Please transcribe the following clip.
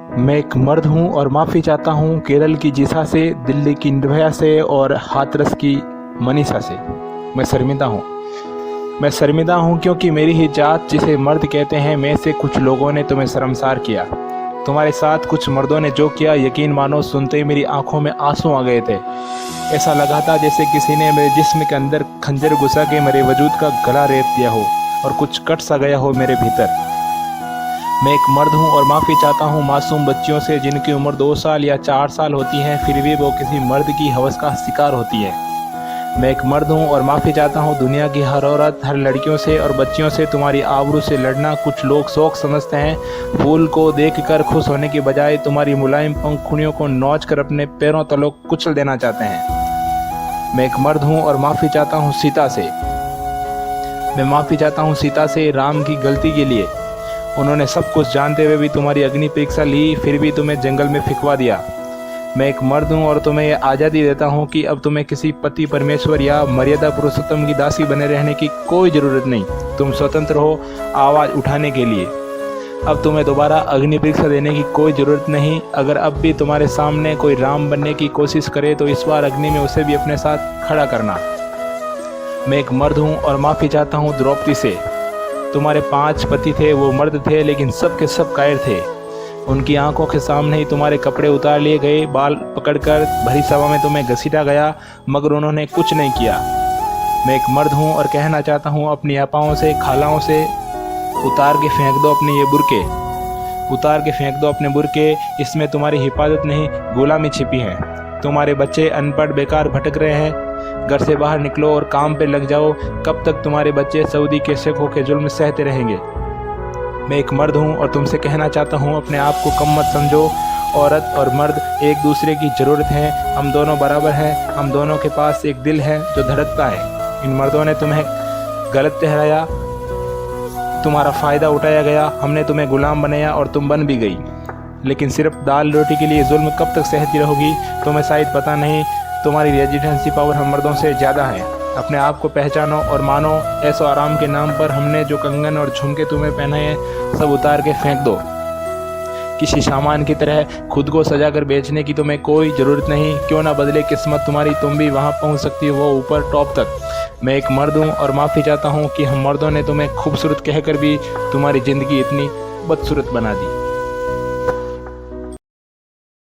मैं एक मर्द हूँ और माफ़ी चाहता हूँ केरल की जिसा से, दिल्ली की निर्भया से और हाथरस की मनीषा से। मैं शर्मिंदा हूँ क्योंकि मेरी ही जात जिसे मर्द कहते हैं में से कुछ लोगों ने तुम्हें शर्मसार किया। तुम्हारे साथ कुछ मर्दों ने जो किया, यकीन मानो सुनते ही मेरी आंखों में आंसू आ गए थे। ऐसा लगा था जैसे किसी ने मेरे जिस्म के अंदर खंजर घुसा के मेरे वजूद का गला रेत दिया हो और कुछ कट सा गया हो मेरे भीतर। मैं एक मर्द हूँ और माफ़ी चाहता हूँ मासूम बच्चियों से जिनकी उम्र 2 साल या 4 साल होती है, फिर भी वो किसी मर्द की हवस का शिकार होती है। मैं एक मर्द हूँ और माफ़ी चाहता हूँ दुनिया की हर औरत, हर लड़कियों से और बच्चियों से तुम्हारी आबरू से लड़ना कुछ लोग शौक समझते हैं। फूल को देखकर खुश होने की बजाय तुम्हारी मुलायम पंखुड़ियों को नोच कर अपने पैरों तलों कुचल देना चाहते हैं। मैं एक मर्द हूँ और माफ़ी चाहता हूँ सीता से। मैं माफ़ी चाहता हूँ सीता से राम की गलती के लिए। उन्होंने सब कुछ जानते हुए भी तुम्हारी अग्नि परीक्षा ली, फिर भी तुम्हें जंगल में फिकवा दिया। मैं एक मर्द हूँ और तुम्हें यह आज़ादी देता हूँ कि अब तुम्हें किसी पति परमेश्वर या मर्यादा पुरुषोत्तम की दासी बने रहने की कोई ज़रूरत नहीं। तुम स्वतंत्र हो आवाज़ उठाने के लिए। अब तुम्हें दोबारा अग्नि परीक्षा देने की कोई ज़रूरत नहीं। अगर अब भी तुम्हारे सामने कोई राम बनने की कोशिश करे तो इस बार अग्नि में उसे भी अपने साथ खड़ा करना। मैं एक मर्द हूँ और माफ़ी चाहता हूँ द्रौपदी से। तुम्हारे 5 पति थे, वो मर्द थे लेकिन सब के सब कायर थे। उनकी आंखों के सामने ही तुम्हारे कपड़े उतार लिए गए, बाल पकड़कर भरी सभा में तुम्हें घसीटा गया, मगर उन्होंने कुछ नहीं किया। मैं एक मर्द हूँ और कहना चाहता हूँ अपनी अपाओं से, खालाओं से, उतार के फेंक दो अपने ये बुरके, उतार के फेंक दो अपने बुरके। इसमें तुम्हारी हिफाजत नहीं, गुलामी छिपी है। तुम्हारे बच्चे अनपढ़ बेकार भटक रहे हैं। घर से बाहर निकलो और काम पे लग जाओ। कब तक तुम्हारे बच्चे सऊदी के शेखों के जुल्म सहते रहेंगे। मैं एक मर्द हूँ और तुमसे कहना चाहता हूँ अपने आप को कम मत समझो। औरत और मर्द एक दूसरे की ज़रूरत है। हम दोनों बराबर हैं। हम दोनों के पास एक दिल है जो धड़कता है। इन मर्दों ने तुम्हें गलत ठहराया, तुम्हारा फ़ायदा उठाया गया। हमने तुम्हें गुलाम बनाया और तुम बन भी गई। लेकिन सिर्फ दाल रोटी के लिए जुल्म कब तक सहती रहोगी? तुम्हें शायद पता नहीं, तुम्हारी रेजिडेंसी पावर हम मर्दों से ज़्यादा है। अपने आप को पहचानो और मानो। ऐसो आराम के नाम पर हमने जो कंगन और झुमके तुम्हें पहनाए हैं, सब उतार के फेंक दो। किसी सामान की तरह खुद को सजा कर बेचने की तुम्हें कोई ज़रूरत नहीं। क्यों ना बदले किस्मत तुम्हारी, तुम भी वहाँ पहुँच सकती हो, वो ऊपर टॉप तक। मैं एक मर्द हूँ और माफ़ी चाहता हूँ कि हम मर्दों ने तुम्हें खूबसूरत कहकर भी तुम्हारी ज़िंदगी इतनी बदसूरत बना दी।